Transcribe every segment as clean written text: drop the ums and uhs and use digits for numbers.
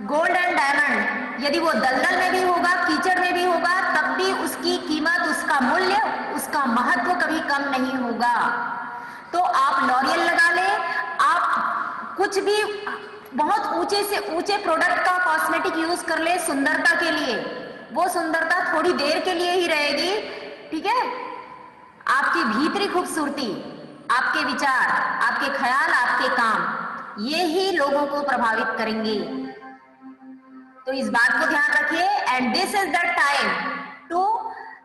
Gold and diamond यदि वो दलदल में भी होगा, कीचड़ में भी होगा, तब भी उसकी कीमत, उसका मूल्य, उसका महत्व कभी कम नहीं होगा। तो आप लॉरियल लगा ले, आप कुछ भी बहुत ऊंचे से ऊंचे प्रोडक्ट का कॉस्मेटिक यूज कर ले सुंदरता के लिए, वो सुंदरता थोड़ी देर के लिए ही रहेगी, ठीक है। आपकी भीतरी खूबसूरती, आपके विचार, आपके ख्याल, आपके काम, ये ही लोगों को प्रभावित करेंगे। तो इस बात को ध्यान रखिए। And this is the time to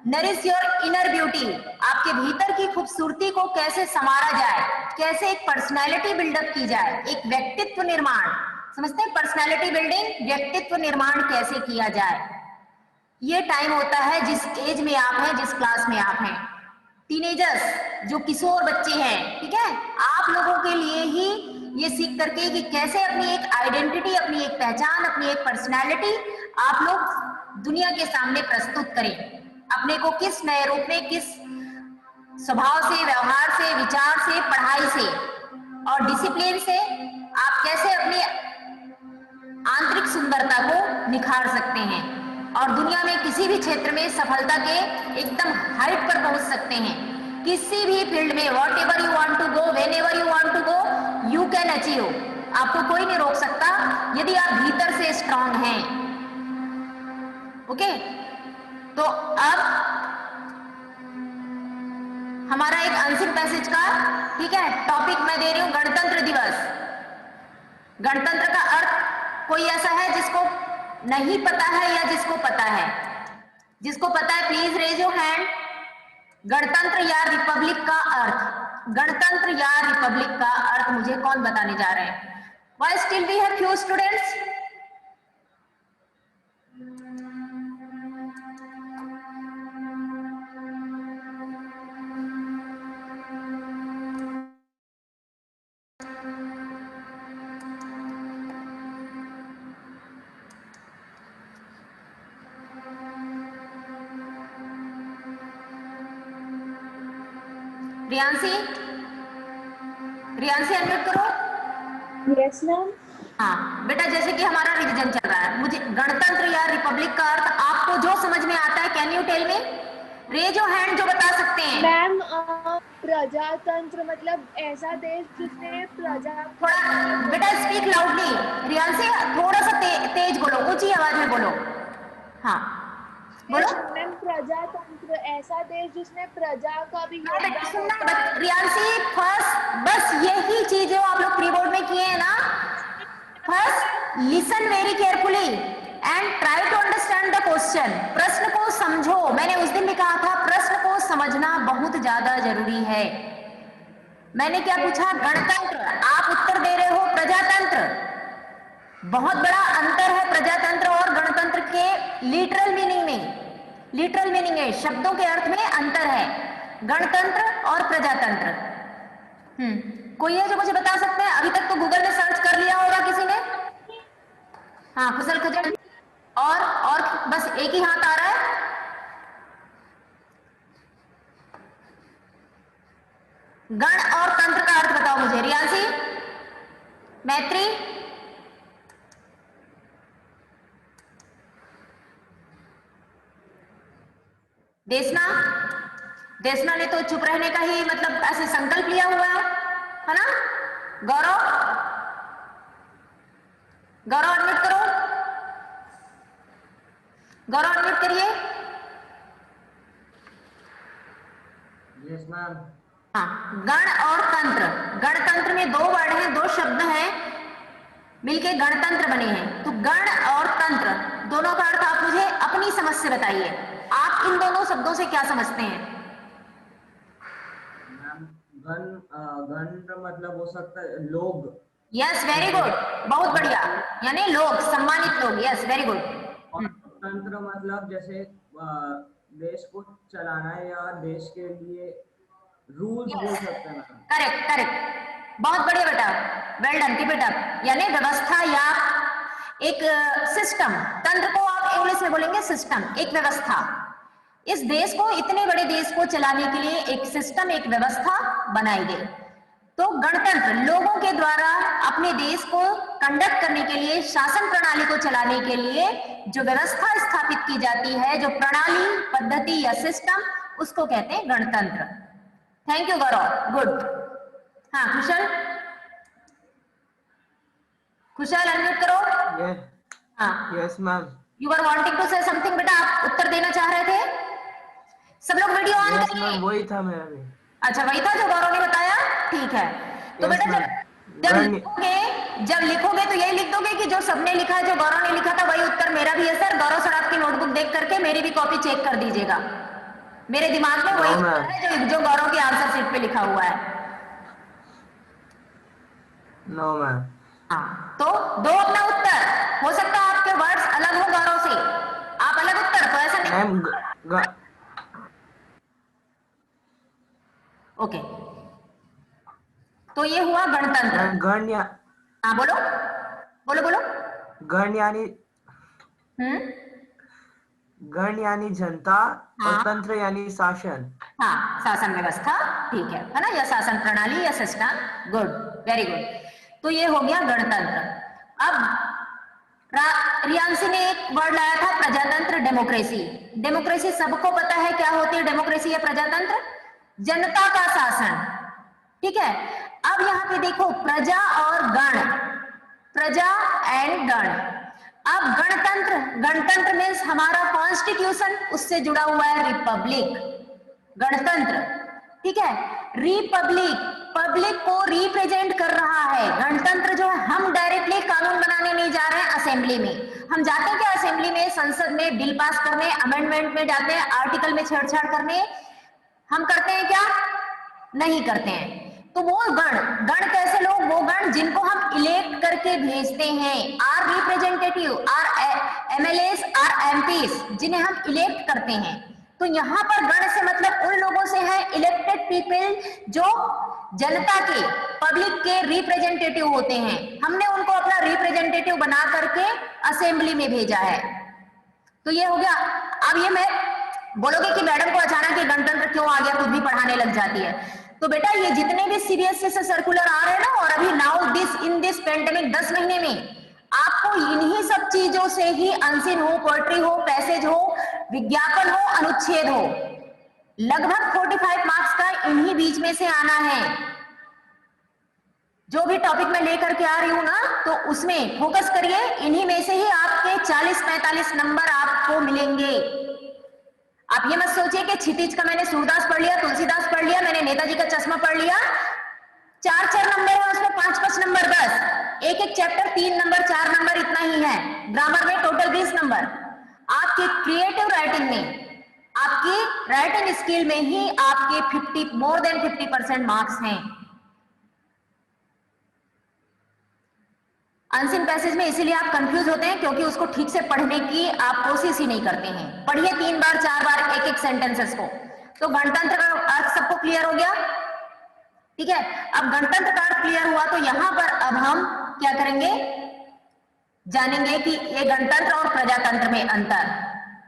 nourish your inner beauty. आपके भीतर की खूबसूरती को कैसे संवारा जाए, कैसे एक पर्सनैलिटी बिल्डअप की जाए, एक व्यक्तित्व निर्माण, समझते हैं पर्सनैलिटी बिल्डिंग, व्यक्तित्व निर्माण कैसे किया जाए। ये टाइम होता है जिस एज में आप हैं, जिस क्लास में आप हैं, टीनेजर्स जो किशोर बच्चे हैं, ठीक है, आप लोगों के लिए ही ये सीख करके कि कैसे अपनी एक आइडेंटिटी, अपनी एक पहचान, अपनी एक पर्सनैलिटी आप लोग दुनिया के सामने प्रस्तुत करें, अपने को किस नए रूप में, किस स्वभाव से, व्यवहार से, विचार से, पढ़ाई से और डिसिप्लिन से आप कैसे अपनी आंतरिक सुंदरता को निखार सकते हैं और दुनिया में किसी भी क्षेत्र में सफलता के एकदम हाइट पर पहुंच सकते हैं। किसी भी फील्ड में whatever you want to go, whenever you want to go, you can achieve. आपको कोई नहीं रोक सकता यदि आप भीतर से स्ट्रांग हैं। ओके, तो अब हमारा एक आंसर पैसेज का, ठीक है, टॉपिक मैं दे रही हूं, गणतंत्र दिवस। गणतंत्र का अर्थ कोई ऐसा है जिसको नहीं पता है या जिसको पता है? जिसको पता है प्लीज रेज योर हैंड। गणतंत्र या रिपब्लिक का अर्थ, गणतंत्र या रिपब्लिक का अर्थ मुझे कौन बताने जा रहे हैं? Why still we have few students? Riyansi, Riyansi unmute करो। Yes ma'am. हाँ बेटा, जैसे कि हमारा रिवीजन चल रहा है, मुझे गणतंत्र या रिपब्लिक का अर्थ आपको जो समझ में आता है, can you tell me? Raise your hand जो बता सकते हैं। मैम प्रजातंत्र मतलब ऐसा देश जिसने प्रजा, थोड़ा बेटा स्पीक लाउडली। रियांसी थोड़ा सा तेज बोलो, ऊंची आवाज में बोलो। हाँ बोलो। मैम प्रजातंत्र ऐसा देश जिसने प्रजा का भी रियांसी फर्स्ट बस यही चीज जो आप लोग प्री बोर्ड में किए हैं ना, first listen very carefully and try to understand the question. प्रश्न को समझो। मैंने उस दिन भी कहा था प्रश्न को समझना बहुत ज्यादा जरूरी है। मैंने क्या पूछा? गणतंत्र, आप उत्तर दे रहे हो प्रजातंत्र। बहुत बड़ा अंतर है प्रजातंत्र और गणतंत्र के लिटरल मीनिंग में। लिटरल मीनिंग है, शब्दों के अर्थ में अंतर है, गणतंत्र और प्रजातंत्र। कोई है जो मुझे बता सकते हैं? अभी तक तो गूगल में सर्च कर लिया होगा किसी ने। हाँ कुशल खजर। और बस एक ही हाथ आ रहा है। गण और तंत्र का अर्थ बताओ मुझे। रियांसी, मैत्री, देशना। देशना ने तो चुप रहने का ही मतलब ऐसे संकल्प लिया हुआ है ना। गौरव, गौरव अनम्यूट करो। गौरव अनम्यूट करिए। Yes ma'am. हाँ, गण और तंत्र। गणतंत्र में दो वर्ड हैं, दो शब्द हैं, मिलके गणतंत्र बने हैं। तो गण और तंत्र दोनों का अर्थ आप मुझे अपनी समझ से बताइए। आप इन दोनों शब्दों से क्या समझते हैं? मैम गण मतलब हो सकता है लोग। यस वेरी गुड, बहुत बढ़िया, यानी लोग, सम्मानित लोग। Yes very good. और तंत्र मतलब जैसे देश को चलाना है या देश के लिए रूल्स बोल सकते हैं। करेक्ट करेक्ट, बहुत बढ़िया बेटा, well done, keep it up. यानी व्यवस्था या एक सिस्टम। तंत्र को आप इंग्लिश में बोलेंगे सिस्टम, एक व्यवस्था। इस देश को, इतने बड़े देश को चलाने के लिए एक सिस्टम, एक व्यवस्था बनाई गई। तो गणतंत्र लोगों के द्वारा अपने देश को कंडक्ट करने के लिए, शासन प्रणाली को चलाने के लिए जो व्यवस्था स्थापित की जाती है, जो प्रणाली, पद्धति या सिस्टम, उसको कहते हैं गणतंत्र। Thank you Gaurav, good. हाँ कुशल, कुशल अनम्यूट करो। हाँ yes ma'am. You are wanting to say something, बेटा आप उत्तर देना चाह रहे थे। सब लोग वीडियो ऑन यस करिए। मैम, वही था मेरा भी। अच्छा वही था जो गौरव ने बताया, ठीक है। तो Yes, बेटा ma'am. जब लिखोगे तो यही लिख दोगे कि जो सबने लिखा है, जो गौरव ने लिखा था वही उत्तर मेरा भी है सर। गौरव सर आपकी नोटबुक देख करके मेरी भी कॉपी चेक कर दीजिएगा। मेरे दिमाग में वही No, ma'am. उत्तर है जो गौरव की आंसर शीट पे लिखा हुआ है। No ma'am. हाँ तो दो अपना उत्तर, हो सकता है आपके वर्ड्स अलग हो गौरव से, आप अलग उत्तर, तो ऐसा नहीं। मैम ओके, तो ये हुआ गणतंत्र। गण या हाँ बोलो बोलो बोलो। गण यानी गण यानी जनता हाँ। और तंत्र यानी शासन। हाँ शासन व्यवस्था, ठीक है ना, या शासन प्रणाली या सिस्टम, गुड, वेरी गुड। तो ये हो गया गणतंत्र। अब रियांशी ने एक वर्ड लाया था प्रजातंत्र, डेमोक्रेसी। डेमोक्रेसी सबको पता है क्या होती है डेमोक्रेसी या प्रजातंत्र, जनता का शासन, ठीक है। अब यहाँ पे देखो प्रजा और गण, प्रजा एंड गण। अब गणतंत्र, गणतंत्र मीन्स हमारा कॉन्स्टिट्यूशन, उससे जुड़ा हुआ है रिपब्लिक, गणतंत्र, ठीक है। रिपब्लिक पब्लिक को रिप्रेजेंट कर रहा है। गणतंत्र जो है, हम डायरेक्टली कानून बनाने नहीं जा रहे हैं असेंबली में। हम जाते हैं क्या असेंबली में, संसद में बिल पास करने, अमेंडमेंट में जाते हैं, आर्टिकल में छेड़छाड़ करने, हम करते हैं क्या, नहीं करते हैं। तो वो गण, गण कैसे लोग, वो गण जिनको हम इलेक्ट करके भेजते हैं, our representative, our MLAs, our MPs, जिन्हें हम इलेक्ट करते हैं। तो यहां पर गण से मतलब उन लोगों से है, इलेक्टेड पीपल, जो जनता के, पब्लिक के रिप्रेजेंटेटिव होते हैं। हमने उनको अपना रिप्रेजेंटेटिव बना करके असेंबली में भेजा है। तो ये हो गया। अब ये मैं बोलोगे कि मैडम को अचानक ये गणतंत्र क्यों आ गया, खुद भी पढ़ाने लग जाती है। तो बेटा ये जितने भी सीबीएसई से सर्कुलर आ रहे हैं ना, और अभी now this in this pandemic 10 महीने में आपको इन्हीं सब चीजों से ही अनसीन हो, पोएट्री हो, पैसेज हो, विज्ञापन हो, अनुच्छेद हो, लगभग 45 मार्क्स का इन्हीं बीच में से आना है। जो भी टॉपिक मैं लेकर के आ रही हूं ना, तो उसमें फोकस करिए, इन्हीं में से ही आपके 40-45 नंबर आपको मिलेंगे। आप ये मत सोचिए कि क्षितिज का मैंने सूरदास पढ़ लिया, तुलसीदास पढ़ लिया, मैंने नेताजी का चश्मा पढ़ लिया, 4-4 नंबर है उसमें, 5-5 नंबर, बस एक एक चैप्टर 3 नंबर 4 नंबर इतना ही है। ग्रामर में टोटल 20 नंबर। आपके क्रिएटिव राइटिंग में, आपकी राइटिंग स्किल में ही आपके मोर देन 50% मार्क्स हैं। अनसीन पैसेज में इसीलिए आप कंफ्यूज होते हैं क्योंकि उसको ठीक से पढ़ने की आप कोशिश ही नहीं करते हैं। पढ़िए 3 बार 4 बार एक एक सेंटेंसेस को। तो गणतंत्र का अर्थ सबको क्लियर हो गया, ठीक है। अब गणतंत्र का अर्थ क्लियर हुआ, तो यहां पर अब हम क्या करेंगे, जानेंगे कि ये गणतंत्र और प्रजातंत्र में अंतर।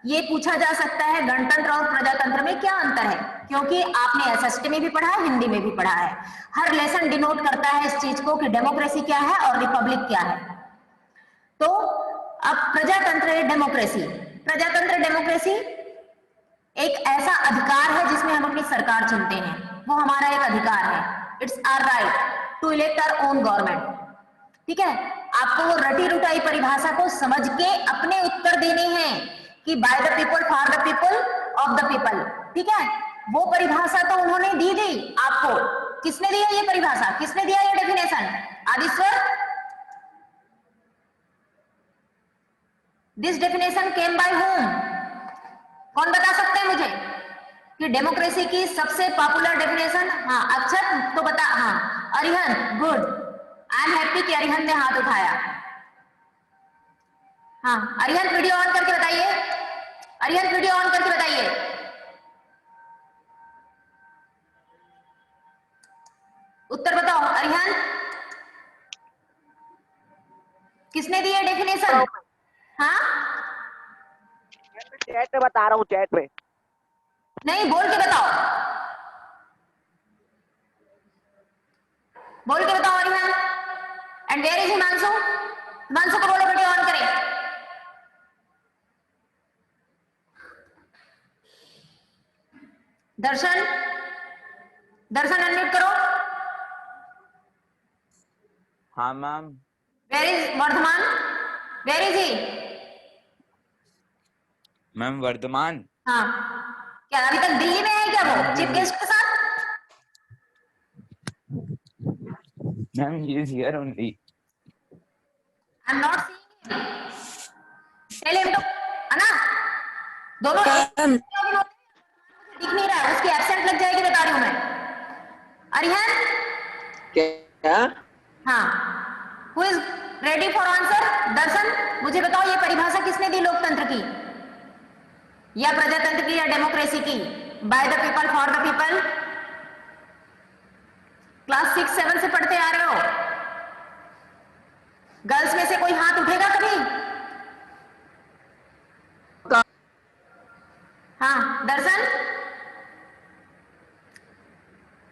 ये पूछा जा सकता है गणतंत्र और प्रजातंत्र में क्या अंतर है, क्योंकि आपने एसएसटी में भी पढ़ा है, हिंदी में भी पढ़ा है। हर लेसन डिनोट करता है इस चीज को कि डेमोक्रेसी क्या है और रिपब्लिक क्या है। तो अब प्रजातंत्र डेमोक्रेसी, प्रजातंत्र डेमोक्रेसी एक ऐसा अधिकार है जिसमें हम अपनी सरकार चुनते हैं, वो हमारा एक अधिकार है। It's our right to elect our own government, ठीक है। आपको वो रटी रुटाई परिभाषा को समझ के अपने उत्तर देने हैं कि by the people, for the people, of the people, ठीक है। वो परिभाषा तो उन्होंने दी आपको। किसने दिया ये परिभाषा, किसने दिया ये definition, Adishwar. This definition came by home, कौन बता सकते हैं मुझे कि डेमोक्रेसी की सबसे पॉपुलर डेफिनेशन। हाँ अक्षत तो बता, हाँ Arihant, good, I am happy कि अरिहंत ने हाथ उठाया। हाँ अरिहंत वीडियो ऑन करके बताइए, अरिहंत वीडियो ऑन करके बताइए। उत्तर बताओ अरिहंत, किसने दी है डेफिनेशन। हाँ चैट में बता रहा हूँ, चैट में नहीं, बोल के बताओ। बोल के बताओ Arihan. And where is Himanshu? Himanshu को बोलो वीडियो ऑन करे। दर्शन, दर्शन अनम्यूट करो। हाँ ma'am. Where is Vardhaman? Where is he? Ma'am Vardhaman. हाँ, क्या अभी तक दिल्ली में है क्या वो चीफ गेस्ट के साथ? Ma'am he is here only. I am not seeing him. Tell him to, है ना? दोनों दिख नहीं रहा है, उसकी एब्सेंट लग जाएगी, बता रही हूं मैं। अरिहन? क्या? हाँ, who is ready for answer? Darshan, मुझे बताओ ये परिभाषा किसने दी लोकतंत्र की, या प्रजातंत्र की, या डेमोक्रेसी की? By the people for the people. Class 6-7 से पढ़ते आ रहे हो। गर्ल्स में से कोई हाथ उठेगा कभी? हाँ, दर्शन?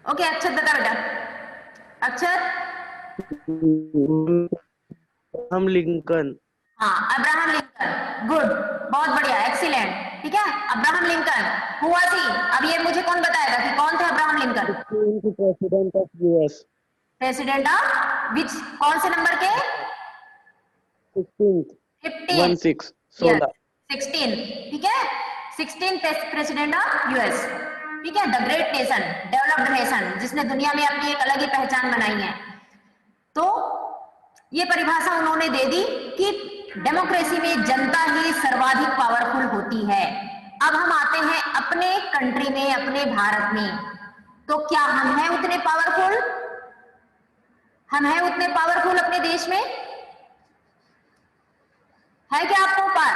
ओके, अक्षत बता बेटा। अक्षत? हम लिंकन। हाँ, अब्राहम लिंकन। गुड, बहुत बढ़िया, एक्सीलेंट। ठीक है, अब्राहम लिंकन हुआ थी। अब ये मुझे कौन बताएगा कि कौन थे Abraham Lincoln? President of US. President of which, कौन से नंबर के? 16। ठीक है, 16th प्रेसिडेंट ऑफ यूएस। ठीक है, the great nation, developed nation, जिसने दुनिया में अपनी एक अलग ही पहचान बनाई है। तो ये परिभाषा उन्होंने दे दी कि डेमोक्रेसी में जनता ही सर्वाधिक पावरफुल होती है। अब हम आते हैं अपने कंट्री में, अपने भारत में। तो क्या हम हैं उतने पावरफुल? हम हैं उतने पावरफुल अपने देश में? है क्या आपको पार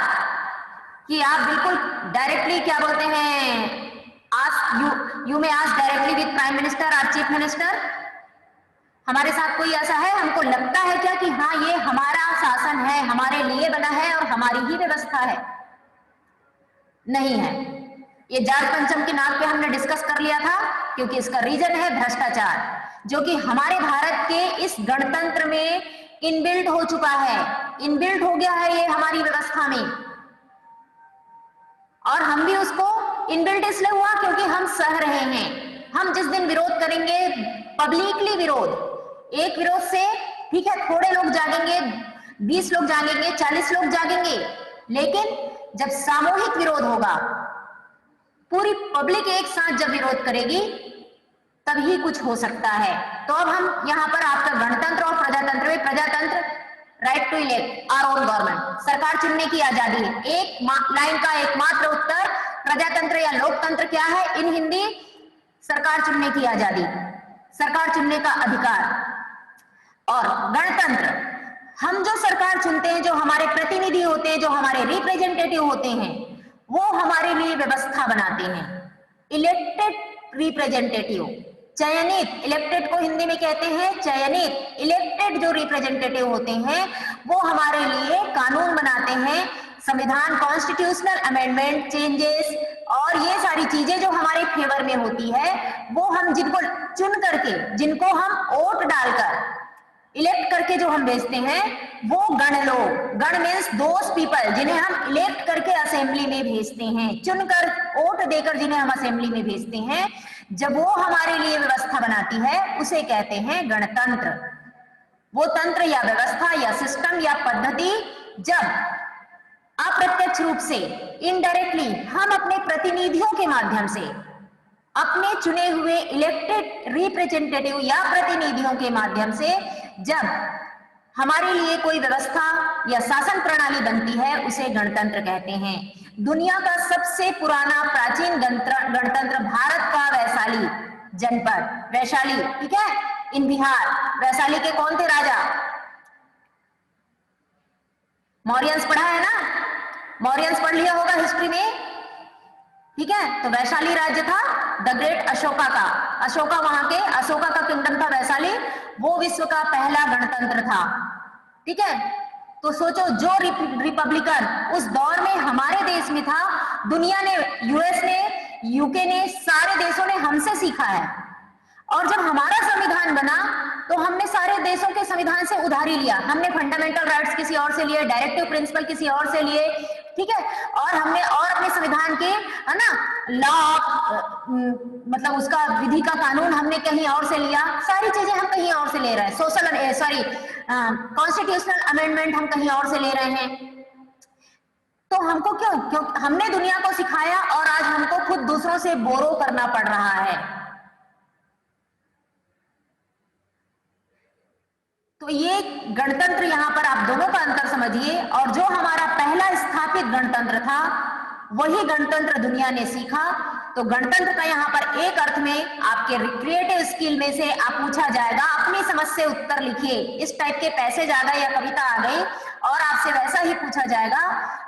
कि आप बिल्कुल डायरेक्टली, क्या बोलते हैं, आस्क यू में ask directly with prime minister और चीफ मिनिस्टर? हमारे साथ कोई ऐसा है? हमको लगता है क्या कि हाँ ये हमारा शासन है, हमारे लिए बना है और हमारी ही व्यवस्था है? नहीं है। ये जाट पंचम की नाक पे हमने डिस्कस कर लिया था, क्योंकि इसका रीजन है भ्रष्टाचार, जो कि हमारे भारत के इस गणतंत्र में इनबिल्ट हो चुका है, इनबिल्ट हो गया है ये हमारी व्यवस्था में। और हम भी उसको इनबिल्ट इसलिए हुआ क्योंकि हम सह रहे हैं। हम जिस दिन विरोध करेंगे, पब्लिकली विरोध, एक विरोध से ठीक है थोड़े लोग जागेंगे, 20 लोग जागेंगे, 40 लोग जागेंगे, लेकिन जब सामूहिक विरोध होगा, पूरी पब्लिक एक साथ जब विरोध करेगी, तभी कुछ हो सकता है। तो अब हम यहाँ पर आपका गणतंत्र और प्रजातंत्र में, प्रजातंत्र right to elect our own government, सरकार चुनने की आजादी है। एक लाइन का एकमात्र उत्तर, प्रजातंत्र या लोकतंत्र क्या है इन हिंदी? सरकार चुनने की आजादी, सरकार चुनने का अधिकार। और गणतंत्र, हम जो सरकार चुनते हैं, जो हमारे प्रतिनिधि होते हैं, जो हमारे रिप्रेजेंटेटिव होते हैं, वो हमारे लिए व्यवस्था बनाते हैं। इलेक्टेड रिप्रेजेंटेटिव, चयनित, इलेक्टेड को हिंदी में कहते हैं चयनित, इलेक्टेड जो रिप्रेजेंटेटिव होते हैं वो हमारे लिए कानून बनाते हैं, संविधान, कॉन्स्टिट्यूशनल अमेंडमेंट, चेंजेस और ये सारी चीजें जो हमारे फेवर में होती है, वो हम जिनको चुन करके, जिनको हम वोट डालकर इलेक्ट करके जो हम भेजते हैं, वो गण लोग, गण मीन्स दोज पीपल जिन्हें हम इलेक्ट करके असेंबली में भेजते हैं, चुनकर वोट देकर जिन्हें हम असेंबली में भेजते हैं, जब वो हमारे लिए व्यवस्था बनाती है, उसे कहते हैं गणतंत्र। वो तंत्र या व्यवस्था या सिस्टम या पद्धति जब अप्रत्यक्ष रूप से, इनडायरेक्टली, हम अपने प्रतिनिधियों के माध्यम से, अपने चुने हुए इलेक्टेड रिप्रेजेंटेटिव या प्रतिनिधियों के माध्यम से जब हमारे लिए कोई व्यवस्था या शासन प्रणाली बनती है, उसे गणतंत्र कहते हैं। दुनिया का सबसे पुराना प्राचीन गणतंत्र भारत का वैशाली जनपद, वैशाली, ठीक है, इन बिहार। वैशाली के कौन थे राजा? मौर्यंस पढ़ा है ना, मौर्यंस पढ़ लिया होगा हिस्ट्री में, ठीक है। तो वैशाली राज्य था द ग्रेट अशोका का, अशोका वहां के, अशोका का किंगडम था वैशाली, वो विश्व का पहला गणतंत्र था, ठीक है। तो सोचो, जो रिपब्लिकन उस दौर में हमारे देश में था, दुनिया ने, यूएस ने, यूके ने, सारे देशों ने हमसे सीखा है। और जब हमारा संविधान बना तो हमने सारे देशों के संविधान से उधारी लिया। हमने फंडामेंटल राइट्स किसी और से लिए, डायरेक्टिव प्रिंसिपल किसी और से लिए, ठीक है, और हमने और अपने संविधान के, है ना, लॉ मतलब उसका विधि का कानून हमने कहीं और से लिया, सारी चीजें हम कहीं और से ले रहे हैं। कॉन्स्टिट्यूशनल अमेंडमेंट हम कहीं और से ले रहे हैं। तो हमको क्यों हमने दुनिया को सिखाया और आज हमको खुद दूसरों से बोरो करना पड़ रहा है। तो ये गणतंत्र, यहां पर आप दोनों का अंतर समझिए। और जो हमारा पहला स्थापित गणतंत्र था वही गणतंत्र दुनिया ने सीखा। तो गणतंत्र का यहाँ पर एक अर्थ में आपके क्रिएटिव स्किल में से आप पूछा जाएगा, अपनी समझ से उत्तर लिखिए। इस टाइप के पैसेज आ गए या कविता आ गई और आपसे वैसा ही पूछा जाएगा,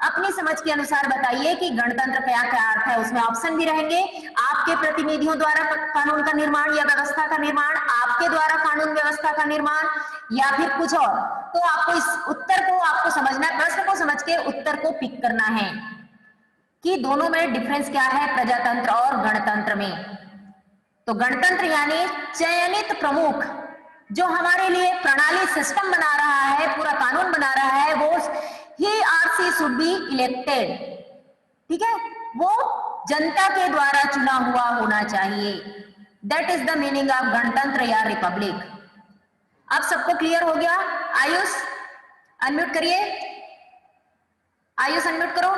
अपनी समझ के अनुसार बताइए कि गणतंत्र क्या क्या अर्थ है। उसमें ऑप्शन भी रहेंगे, आपके प्रतिनिधियों द्वारा कानून का निर्माण या व्यवस्था का निर्माण, आपके द्वारा कानून व्यवस्था का निर्माण, या फिर कुछ और। तो आपको इस उत्तर को आपको समझना है, प्रश्न को समझ के उत्तर को पिक करना है कि दोनों में डिफरेंस क्या है प्रजातंत्र और गणतंत्र में। तो गणतंत्र यानी चयनित प्रमुख जो हमारे लिए प्रणाली सिस्टम बना रहा है, पूरा कानून बना रहा है, वो ही आर शुड बी इलेक्टेड, ठीक है, वो जनता के द्वारा चुना हुआ होना चाहिए। That is the meaning of गणतंत्र या रिपब्लिक। अब सबको क्लियर हो गया? आयुष अनम्यूट करिए, आयुष अनम्यूट करो,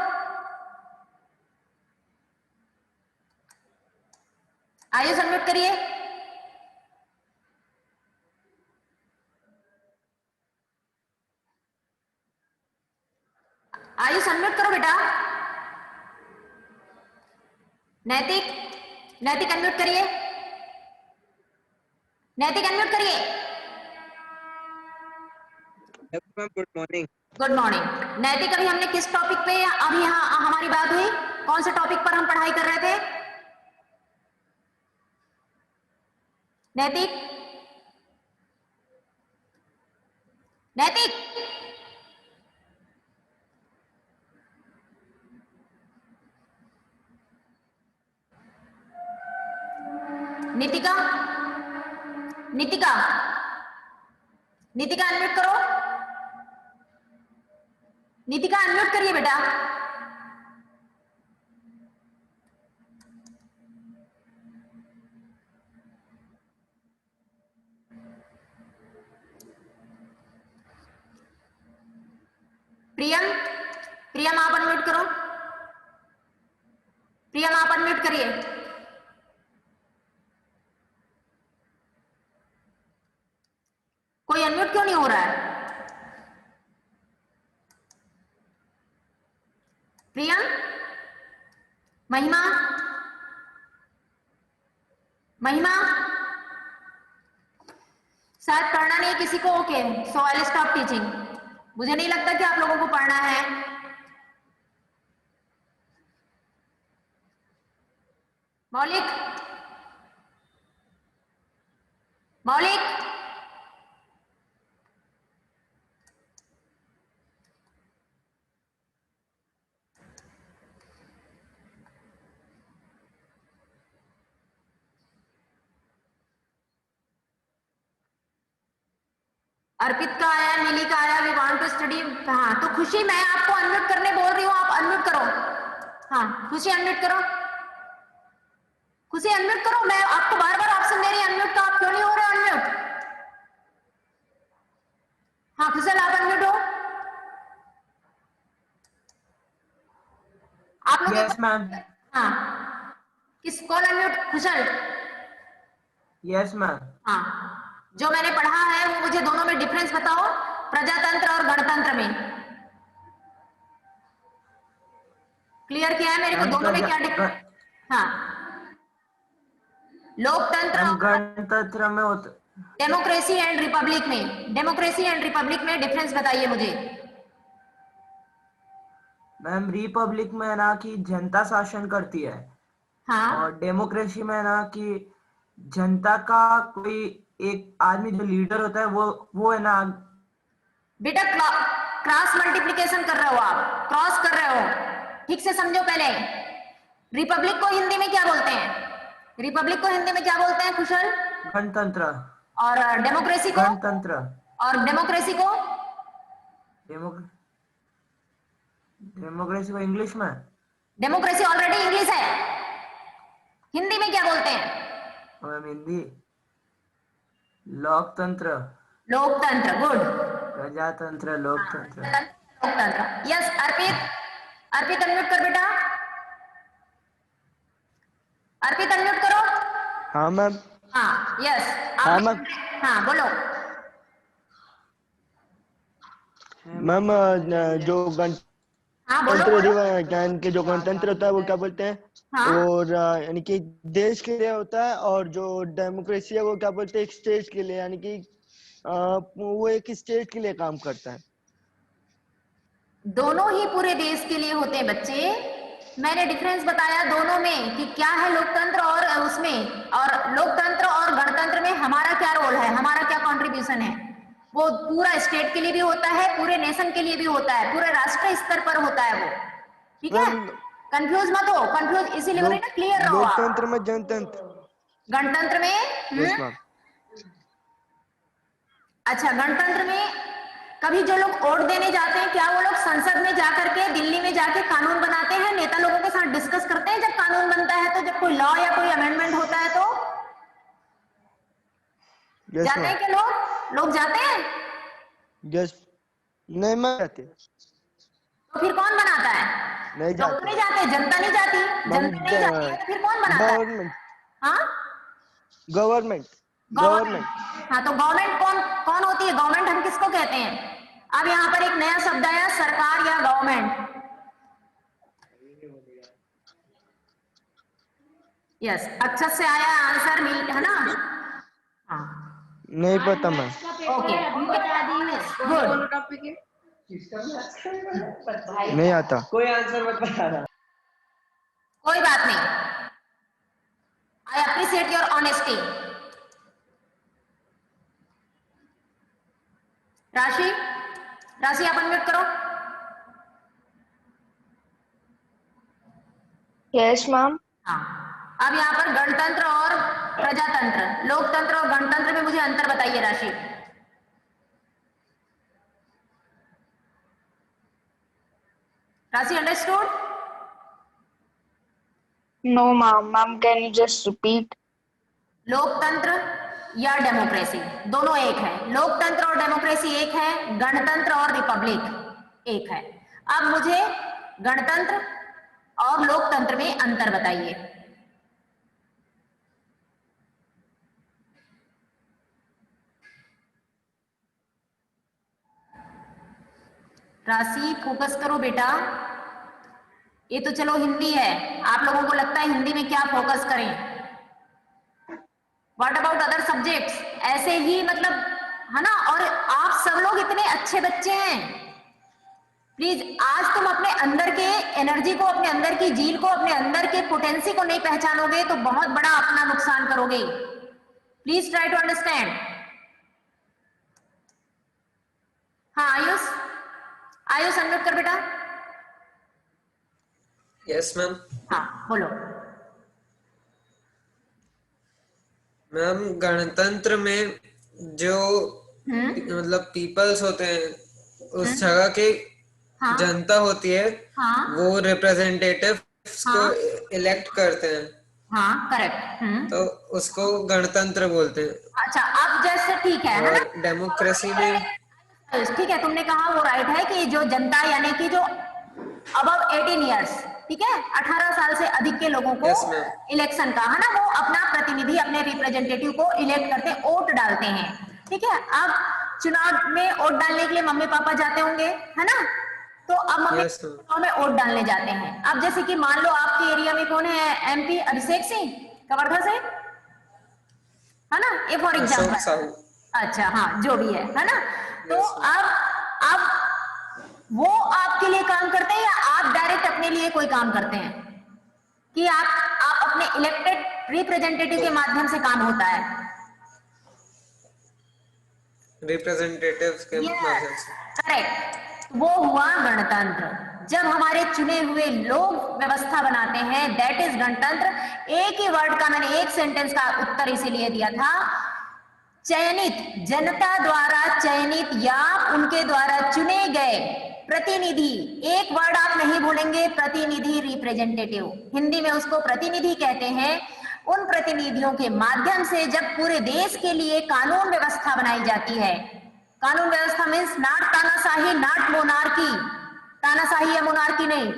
आयुष अनम्यूट करिए। आयुष अनम्यूट करो बेटा। नैतिक, नैतिक अनम्यूट करिए, नैतिक अनम्यूट करिए। Good morning. Good morning. नैतिक, अभी हमने किस टॉपिक पे अभी यहाँ हमारी बात हुई? कौन से टॉपिक पर हम पढ़ाई कर रहे थे? नैतिक, नैतिक, नितिका, नितिका, नितिका अनम्यूट करो, नितिका अनम्यूट करिए बेटा। प्रियम, प्रियम आप अनम्यूट करो, प्रियम आप अनम्यूट करिए। कोई अनम्यूट क्यों नहीं हो रहा है? प्रियम, महिमा, महिमा, शायद पढ़ना नहीं किसी को। Okay, so I will stop teaching. मुझे नहीं लगता कि आप लोगों को पढ़ना है। मौलिक, मौलिक, अर्पित का आया, नीली का आया, वी वांट टू स्टडी। हाँ, तो खुशी मैं आपको अनम्यूट करने बोल रही हूँ, आप अनम्यूट करो। हाँ, खुशी अनम्यूट करो, खुशी अनम्यूट करो। मैं आपको बार बार ऑप्शन दे रही हूँ अनम्यूट का, आप क्यों नहीं हो रहे अनम्यूट? हाँ खुशल आप अनम्यूट हो। आप लोग यस मैम। हाँ, किस कौन अनम्यूट? खुशल। Yes ma'am. हाँ, जो मैंने पढ़ा है वो मुझे दोनों में डिफरेंस बताओ, प्रजातंत्र और गणतंत्र में। क्लियर किया है मेरे को दोनों में क्या डिफरेंस? हाँ, लोकतंत्र और गणतंत्र में होता, डेमोक्रेसी एंड रिपब्लिक में, डेमोक्रेसी एंड रिपब्लिक में डिफरेंस बताइए मुझे। मैम रिपब्लिक में है ना कि जनता शासन करती है, हाँ, और डेमोक्रेसी में है ना कि जनता का कोई एक आदमी जो लीडर होता है वो है ना। बेटा क्रॉस मल्टीप्लिकेशन कर रहे हो आप, क्रॉस कर रहे हो, ठीक से समझो पहले। रिपब्लिक को हिंदी में क्या बोलते हैं? रिपब्लिक को हिंदी में क्या बोलते हैं कुशल? गणतंत्र। और डेमोक्रेसी को? गणतंत्र। और डेमोक्रेसी को? डेमोक्रेसी को इंग्लिश में? डेमोक्रेसी ऑलरेडी इंग्लिश है, हिंदी में क्या बोलते हैं? मैम हिंदी लोकतंत्र। लोकतंत्र, गुड। प्रजातंत्र, लोकतंत्र। लोकतंत्र, यस। अर्पित, अर्पित अनम्यूट कर बेटा, अर्पित अनम्यूट करो। हाँ मैम। हाँ यस। हाँ मैम। हाँ बोलो मैम जो हाँ बोलो, गणतंत्र बोलो। ज्ञान के जो गणतंत्र होता है वो क्या बोलते हैं? हाँ। और यानी कि देश के लिए होता है, और जो डेमोक्रेसी है वो क्या बोलते हैं? एक स्टेट के लिए, यानी कि वो एक स्टेट के लिए काम करता है। दोनों ही पूरे देश के लिए होते हैं बच्चे। मैंने डिफरेंस बताया दोनों में कि क्या है लोकतंत्र और उसमें, और लोकतंत्र और गणतंत्र में हमारा क्या रोल है, हमारा क्या कंट्रीब्यूशन है। वो पूरा स्टेट के लिए भी होता है, पूरे नेशन के लिए भी होता है, पूरे राष्ट्रीय स्तर पर होता है वो, ठीक है? कंफ्यूज मत हो, कंफ्यूज इसीलिए बोल रही ना, क्लियर रहो आप। लोकतंत्र में जनतंत्र। गणतंत्र में यस मैम। अच्छा, गणतंत्र में कभी जो लोग वोट देने जाते हैं, क्या वो लोग संसद में जाकर के, दिल्ली में जाके कानून बनाते हैं, नेता लोगों के साथ डिस्कस करते हैं जब कानून बनता है, तो जब कोई लॉ या कोई अमेंडमेंट होता है तो जाते हैं क्या लोग जाते हैं? यस। नहीं मैम जाते। तो फिर कौन बनाता है? नहीं लोग तो नहीं जाते, जनता नहीं जाती, जनता नहीं जाती है तो फिर कौन बनाता है? गवर्नमेंट। हाँ गवर्नमेंट। गवर्नमेंट। हाँ, तो गवर्नमेंट कौन होती है? गवर्नमेंट हम किसको कहते हैं? अब यहाँ पर एक नया शब्द आया, सरकार या गवर्नमेंट। यस, अक्षर से आया आंसर मिल, है ना? हाँ नहीं पता मैम। Okay, good. नहीं आता। कोई आंसर मत बताना। कोई बात नहीं, आई अप्रिशिएट योर ऑनेस्टी। राशि, राशि आप अनम्यूट करो। Yes ma'am. हाँ, अब यहाँ पर गणतंत्र और प्रजातंत्र, लोकतंत्र और गणतंत्र में मुझे अंतर बताइए Rashi. Rashi understood? No ma'am. Ma'am can you just repeat? लोकतंत्र या डेमोक्रेसी दोनों एक है, लोकतंत्र और डेमोक्रेसी एक है, गणतंत्र और रिपब्लिक एक है। अब मुझे गणतंत्र और लोकतंत्र में अंतर बताइए। राशि फोकस करो बेटा, ये तो चलो हिंदी है, आप लोगों को लगता है हिंदी में क्या फोकस करें? What about other subjects? ऐसे ही मतलब, है ना? और आप सब लोग इतने अच्छे बच्चे हैं, प्लीज आज तुम अपने अंदर के एनर्जी को, अपने अंदर की झील को, अपने अंदर के पोटेंसी को नहीं पहचानोगे तो बहुत बड़ा अपना नुकसान करोगे। Please try to understand. हाँ आयुष, आयुष अनम्यूट कर बेटा। Yes ma'am. हाँ बोलो। मैम गणतंत्र में जो मतलब पीपल्स होते हैं, उस जगह के हाँ जनता होती है, हाँ वो रिप्रेजेंटेटिव्स को इलेक्ट करते हैं, हाँ करेक्ट। तो उसको गणतंत्र बोलते हैं। अच्छा, अब जैसे ठीक है ना? और डेमोक्रेसी में ठीक है, तुमने कहा वो राइट है कि जो जनता यानी कि जो अबव 18 इयर्स, ठीक है, 18 साल से अधिक के लोगों को Yes, ma'am. इलेक्शन का, है ना, वो अपना प्रतिनिधि, अपने रिप्रेजेंटेटिव को इलेक्ट करते हैं, वोट डालते हैं, ठीक है। अब चुनाव में वोट डालने के लिए मम्मी पापा जाते होंगे, है ना? तो अब मम्मी Yes, ma'am. चुनाव में वोट डालने जाते हैं। अब जैसे कि मान लो आपके एरिया में कौन है? MP अभिषेक सिंह कवर्धा से, है ना, ये फॉर अशोक एग्जाम्पल। साहू। अच्छा हाँ, जो भी है ना? तो Yes, अब वो आपके लिए काम करते हैं या आप डायरेक्ट अपने लिए कोई काम करते हैं? कि आप अपने इलेक्टेड रिप्रेजेंटेटिव के माध्यम से काम होता है? रिप्रेजेंटेटिव्स के माध्यम से। करेक्ट, वो हुआ गणतंत्र। जब हमारे चुने हुए लोग व्यवस्था बनाते हैं, दैट इज गणतंत्र। एक ही वर्ड का मैंने एक सेंटेंस का उत्तर इसीलिए दिया था चयनित, जनता द्वारा चयनित या उनके द्वारा चुने गए प्रतिनिधि, एक वर्ड आप नहीं भूलेंगे, प्रतिनिधि, रिप्रेजेंटेटिव, हिंदी में उसको प्रतिनिधि कहते हैं। उन प्रतिनिधियों के माध्यम से जब पूरे देश के लिए कानून व्यवस्था बनाई जाती है, कानून व्यवस्था मीन्स नॉट तानाशाही, नॉट मोनार्की, तानाशाही या मोनार्की नहीं,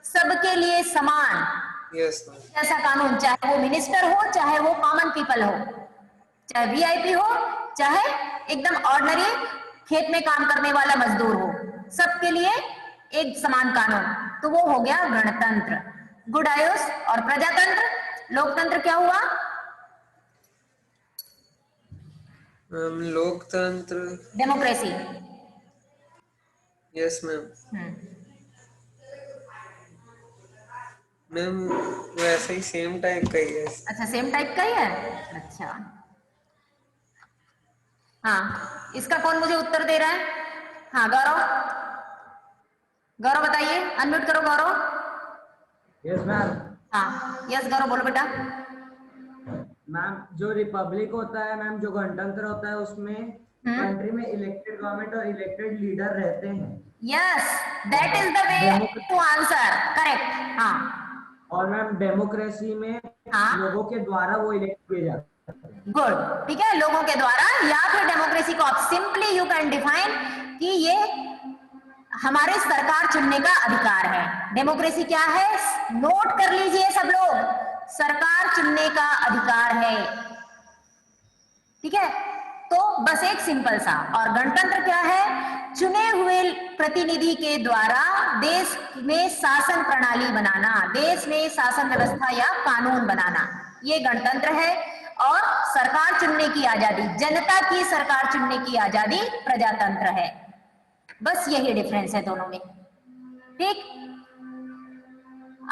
सबके लिए समान यस ऐसा कानून, चाहे वो मिनिस्टर हो, चाहे वो कॉमन पीपल हो, चाहे वीआईपी हो, चाहे एकदम ऑर्डिनरी खेत में काम करने वाला मजदूर हो, सबके लिए एक समान कानून। तो वो हो गया गणतंत्र। गुड आयुष। और प्रजातंत्र, लोकतंत्र क्या हुआ? लोकतंत्र, डेमोक्रेसी। Yes ma'am. मैम वैसे ही सेम टाइप का ही है। अच्छा, सेम टाइप का ही है। अच्छा, हाँ, इसका कौन मुझे उत्तर दे रहा है? हाँ, गौरव, गौरव बताइए, अनम्यूट करो गौरव। Yes ma'am. हाँ, यस गौरव बोलो बेटा। मैम जो रिपब्लिक होता है मैम, जो गणतंत्र होता है, उसमें कंट्री में इलेक्टेड गवर्नमेंट और इलेक्टेड लीडर रहते हैं। Yes, that is the way to answer, correct. हाँ, और मैम डेमोक्रेसी में हाँ, लोगों के द्वारा वो इलेक्ट किए जाते हैं। गुड, ठीक है, लोगों के द्वारा, या फिर डेमोक्रेसी को आप सिंपली यू कैन डिफाइन कि ये हमारे सरकार चुनने का अधिकार है। डेमोक्रेसी क्या है? नोट कर लीजिए सब लोग, सरकार चुनने का अधिकार है, ठीक है। तो बस एक सिंपल सा। और गणतंत्र क्या है? चुने हुए प्रतिनिधि के द्वारा देश में शासन प्रणाली बनाना, देश में शासन व्यवस्था या कानून बनाना, ये गणतंत्र है। और सरकार चुनने की आजादी, जनता की सरकार चुनने की आजादी प्रजातंत्र है। बस यही डिफरेंस है दोनों में, ठीक।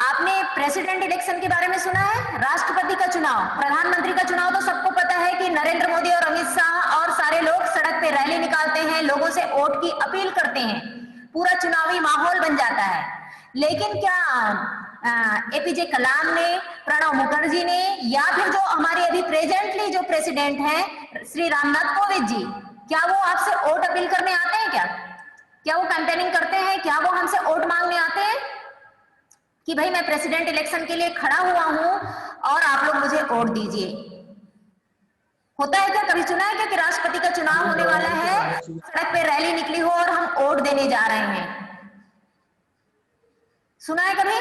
आपने प्रेसिडेंट इलेक्शन के बारे में सुना है? राष्ट्रपति का चुनाव, प्रधानमंत्री का चुनाव तो सबको पता है कि नरेंद्र मोदी और अमित शाह और सारे लोग सड़क पे रैली निकालते हैं, लोगों से वोट की अपील करते हैं, पूरा चुनावी माहौल बन जाता है। लेकिन क्या एपीजे कलाम ने, प्रणब मुखर्जी ने, या फिर जो हमारे अभी प्रेजेंटली जो प्रेसिडेंट हैं श्री रामनाथ कोविंद जी, क्या वो आपसे वोट अपील करने आते हैं? क्या वो कैंपेनिंग करते हैं? क्या वो हमसे वोट मांगने आते हैं कि भाई मैं प्रेसिडेंट इलेक्शन के लिए खड़ा हुआ हूं और आप लोग मुझे वोट दीजिए? होता है क्या? कभी सुना है क्या कि राष्ट्रपति का चुनाव होने वाला है, सड़क पे रैली निकली हो और हम वोट देने जा रहे हैं? सुना है कभी?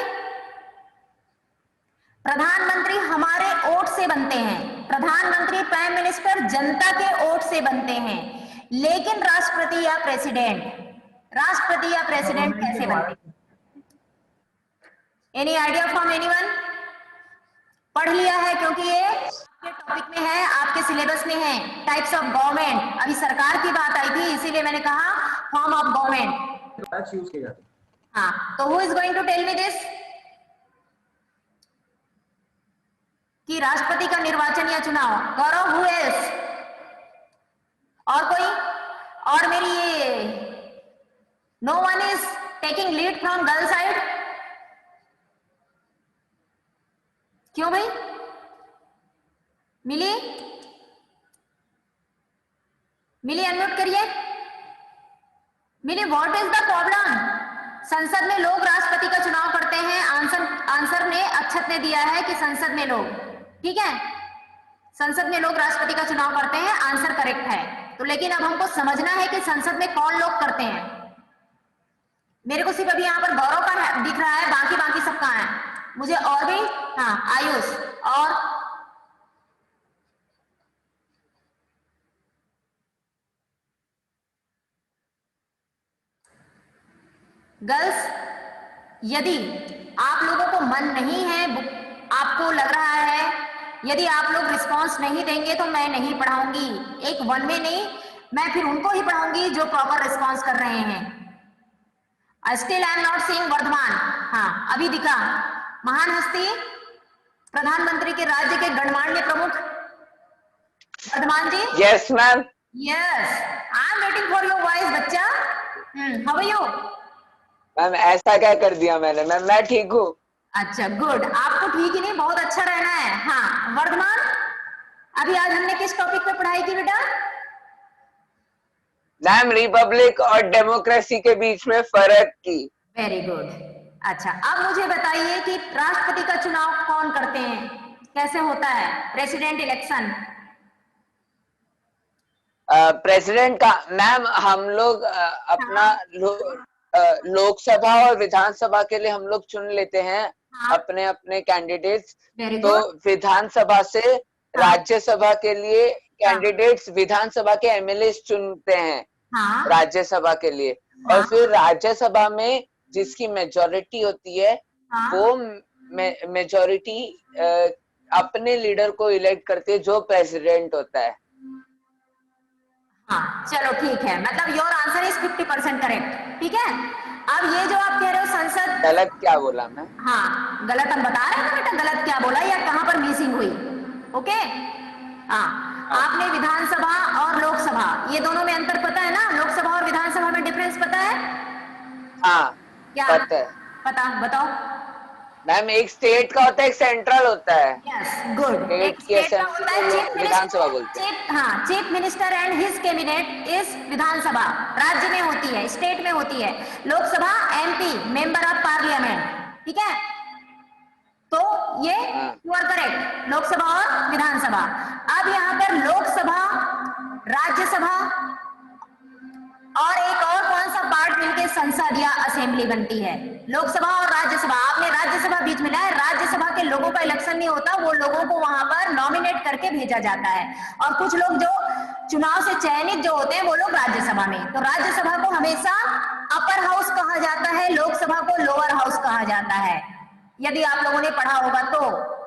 प्रधानमंत्री हमारे वोट से बनते हैं, प्रधानमंत्री प्राइम मिनिस्टर जनता के वोट से बनते हैं। लेकिन राष्ट्रपति या प्रेसिडेंट कैसे बनते हैं? Any idea from anyone? पढ़ लिया है क्योंकि ये आपके टॉपिक में है, आपके सिलेबस में है। टाइप्स ऑफ गवर्नमेंट, अभी सरकार की बात आई थी इसीलिए मैंने कहा फॉर्म ऑफ गवर्नमेंट। यूज किया जाता है। हाँ, तो who is going to tell me this कि राष्ट्रपति का निर्वाचन या चुनाव? Gaurav, who else? और कोई? और मेरी ये no one is taking lead from girl side? क्यों भाई? मिली अनम्यूट करिए। Mili, what is the problem? संसद में लोग राष्ट्रपति का चुनाव करते हैं। आंसर ने अक्षत ने दिया है कि संसद में लोग, ठीक है, संसद में लोग राष्ट्रपति का चुनाव करते हैं, आंसर करेक्ट है। तो लेकिन अब हमको समझना है कि संसद में कौन लोग करते हैं। मेरे को सिर्फ अभी यहाँ पर गौरव का दिख रहा है, बाकी सबका है। मुझे और भी, हाँ, आयुष और गर्ल्स, यदि आप लोगों को मन नहीं है, आपको लग रहा है, यदि आप लोग रिस्पांस नहीं देंगे तो मैं नहीं पढ़ाऊंगी। एक वन में नहीं, मैं फिर उनको ही पढ़ाऊंगी जो प्रॉपर रिस्पांस कर रहे हैं। Still I am not seeing Vardhaman. हाँ, अभी दिखा। महान हस्ती, प्रधानमंत्री के राज्य के गणमान्य प्रमुख Vardhaman ji. Yes ma'am. Yes, I am waiting for your voice बच्चा। How are you? मैम ऐसा क्या कर दिया मैंने? मैम मैं ठीक हूँ। अच्छा, गुड। आपको ठीक ही नहीं, बहुत अच्छा रहना है। हाँ, वर्धमान, अभी आज हमने किस टॉपिक पे पढ़ाई की बेटा? मैम रिपब्लिक और डेमोक्रेसी के बीच में फर्क की। Very good. अच्छा, अब मुझे बताइए कि राष्ट्रपति का चुनाव कौन करते हैं, कैसे होता है प्रेसिडेंट इलेक्शन? प्रेसिडेंट का मैम हम लोग अपना लोकसभा और विधानसभा के लिए हम लोग चुन लेते हैं अपने अपने कैंडिडेट्स। वेरी तो गुड। विधानसभा से राज्यसभा के लिए कैंडिडेट्स विधानसभा के एमएलए चुनते हैं हाँ राज्यसभा के लिए। और फिर राज्यसभा में जिसकी मेजोरिटी होती है वो मेजोरिटी अपने लीडर को इलेक्ट करती है जो प्रेसिडेंट होता है। हाँ, चलो ठीक है, मतलब योर आंसर इज 50% करेक्ट। ठीक है, अब ये जो आप कह रहे हो संसद, गलत क्या बोला मैं? हाँ गलत हम बता रहे हैं बेटा, गलत क्या बोला या कहां पर मिसिंग हुई। ओके, हाँ आपने विधानसभा और लोकसभा ये दोनों में अंतर पता है ना? लोकसभा और विधानसभा में डिफरेंस पता है? हाँ क्या पता है पता, बताओ। मैम। एक स्टेट का होता है, एक सेंट्रल होता है। Yes good. एक स्टेट स्टेट का होता है चीफ विधानसभा बोलते हैं। मिनिस्टर, हाँ chief minister and his cabinet is Vidhan Sabha, राज्य में होती है, स्टेट में होती है। Lok Sabha MP, member of parliament. ठीक है, तो ये यू आर करेक्ट, लोकसभा और विधानसभा। अब यहाँ पर लोकसभा, राज्यसभा और एक और कौन सा पार्ट मिलके संसद या असेंबली बनती है? लोकसभा और राज्यसभा। आपने राज्यसभा बीच में लाया, राज्यसभा के लोगों का इलेक्शन नहीं होता, वो लोगों को वहां पर नॉमिनेट करके भेजा जाता है। और कुछ लोग जो चुनाव से चयनित जो होते हैं वो लोग राज्यसभा में। तो राज्यसभा को हमेशा अपर हाउस कहा जाता है, लोकसभा को लोअर हाउस कहा जाता है, यदि आप लोगों ने पढ़ा होगा तो।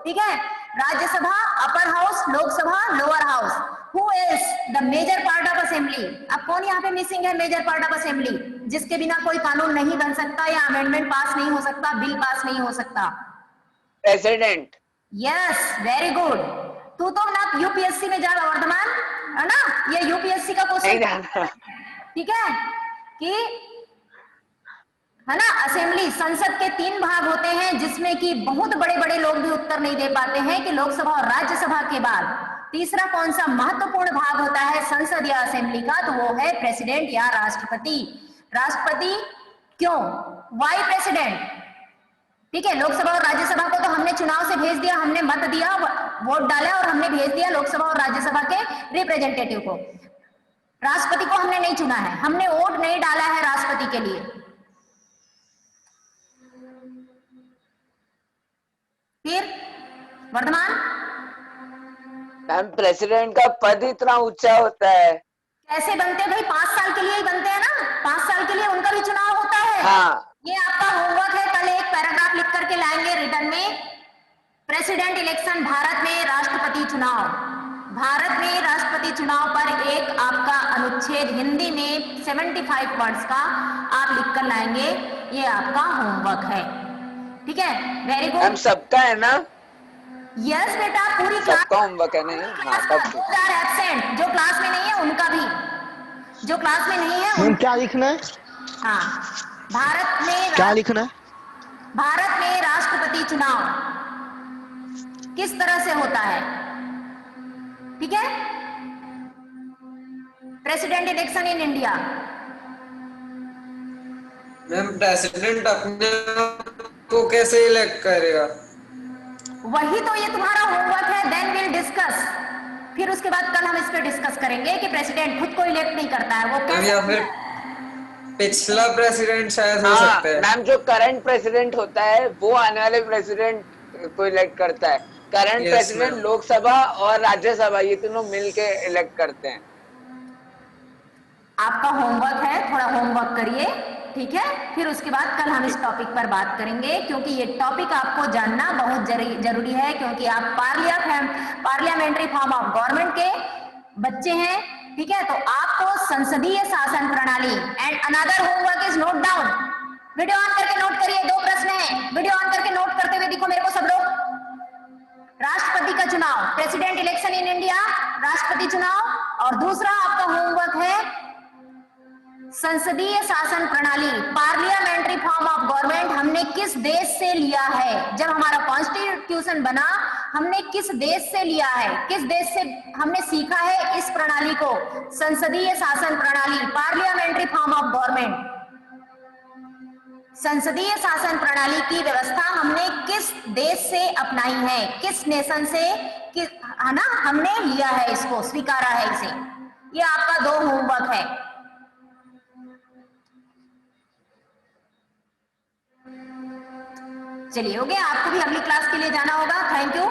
ठीक है, Rajya Sabha upper house, Lok Sabha lower house. Who is the major part of assembly? अब कौन यहाँ पे मिसिंग है मेजर पार्ट ऑफ असेंबली, जिसके बिना कोई कानून नहीं बन सकता या अमेंडमेंट पास नहीं हो सकता, बिल पास नहीं हो सकता? प्रेसिडेंट। Yes very good. तू तो ना यूपीएससी में जा वर्धमान, है ना? ये यूपीएससी का क्वेश्चन। ठीक है कि है ना, असेंबली संसद के 3 भाग होते हैं, जिसमें कि बहुत बड़े बड़े लोग भी उत्तर नहीं दे पाते हैं कि लोकसभा और राज्यसभा के बाद तीसरा कौन सा महत्वपूर्ण भाग होता है संसद या असेंबली का, तो वो है प्रेसिडेंट या राष्ट्रपति। राष्ट्रपति क्यों, वाई प्रेसिडेंट? ठीक है, लोकसभा और राज्यसभा को तो हमने चुनाव से भेज दिया, हमने मत दिया, वोट डाला और हमने भेज दिया लोकसभा और राज्यसभा के रिप्रेजेंटेटिव को। राष्ट्रपति को हमने नहीं चुना है, हमने वोट नहीं डाला है राष्ट्रपति के लिए। फिर वर्धमान, मैम प्रेसिडेंट का पद इतना ऊंचा होता है। कैसे बनते हैं भाई? 5 साल के लिए ही बनते हैं ना, 5 साल के लिए उनका भी चुनाव होता है। हाँ। ये आपका होमवर्क है, कल एक पैराग्राफ लिख करके लाएंगे रिटर्न में। प्रेसिडेंट इलेक्शन, भारत में राष्ट्रपति चुनाव, भारत में राष्ट्रपति चुनाव पर एक आपका अनुच्छेद हिंदी में 75 वर्ड्स का आप लिख कर लाएंगे, ये आपका होमवर्क है। ठीक है, वेरी गुड। मैम सबका है ना? यस बेटा, पूरी क्लास सबका होमवर्क है नहीं? हाँ तब एब्सेंट, जो क्लास में नहीं है उनका भी, जो क्लास में नहीं है मैम क्या लिखना है? हाँ, भारत में क्या लिखना है? भारत में राष्ट्रपति चुनाव किस तरह से होता है? ठीक है, president election in India. Ma'am president अपने को कैसे इलेक्ट करेगा? वही तो ये तुम्हारा होमवर्क है, देन विल डिस्कस। फिर उसके बाद कल हम इस पे डिस्कस करेंगे कि प्रेसिडेंट खुद को इलेक्ट नहीं करता है, वो कैसे, या फिर पिछला प्रेसिडेंट शायद हो सकता है। मैम जो करंट प्रेसिडेंट होता है वो आने वाले प्रेसिडेंट को इलेक्ट करता है। करंट प्रेसिडेंट लोकसभा और राज्यसभा ये तीनों मिलके इलेक्ट करते हैं। आपका होमवर्क है, थोड़ा होमवर्क करिए। ठीक है, फिर उसके बाद कल हम इस टॉपिक पर बात करेंगे, क्योंकि ये टॉपिक आपको जानना बहुत जरूरी है, क्योंकि आप पार्लियामेंट्री फॉर्म ऑफ गवर्नमेंट के बच्चे हैं। ठीक है, तो आपको संसदीय शासन प्रणाली and another homework is note down. Video on करके नोट करिए, 2 प्रश्न है, वीडियो ऑन करके नोट करते हुए दिखो मेरे को सब लोग। राष्ट्रपति का चुनाव, प्रेसिडेंट इलेक्शन इन इंडिया, राष्ट्रपति चुनाव, और दूसरा आपका होमवर्क है संसदीय शासन प्रणाली, पार्लियामेंट्री फॉर्म ऑफ गवर्नमेंट हमने किस देश से लिया है। जब हमारा कॉन्स्टिट्यूशन बना हमने किस देश से लिया है, किस देश से हमने सीखा है इस प्रणाली को, संसदीय शासन प्रणाली, पार्लियामेंट्री फॉर्म ऑफ गवर्नमेंट, संसदीय शासन प्रणाली की व्यवस्था हमने किस देश से अपनाई है, किस नेशन से, है ना, हमने लिया है, इसको स्वीकारा है इसे। ये आपका 2 होमवर्क है। चलिए हो गया, आपको भी अगली क्लास के लिए जाना होगा। Thank you.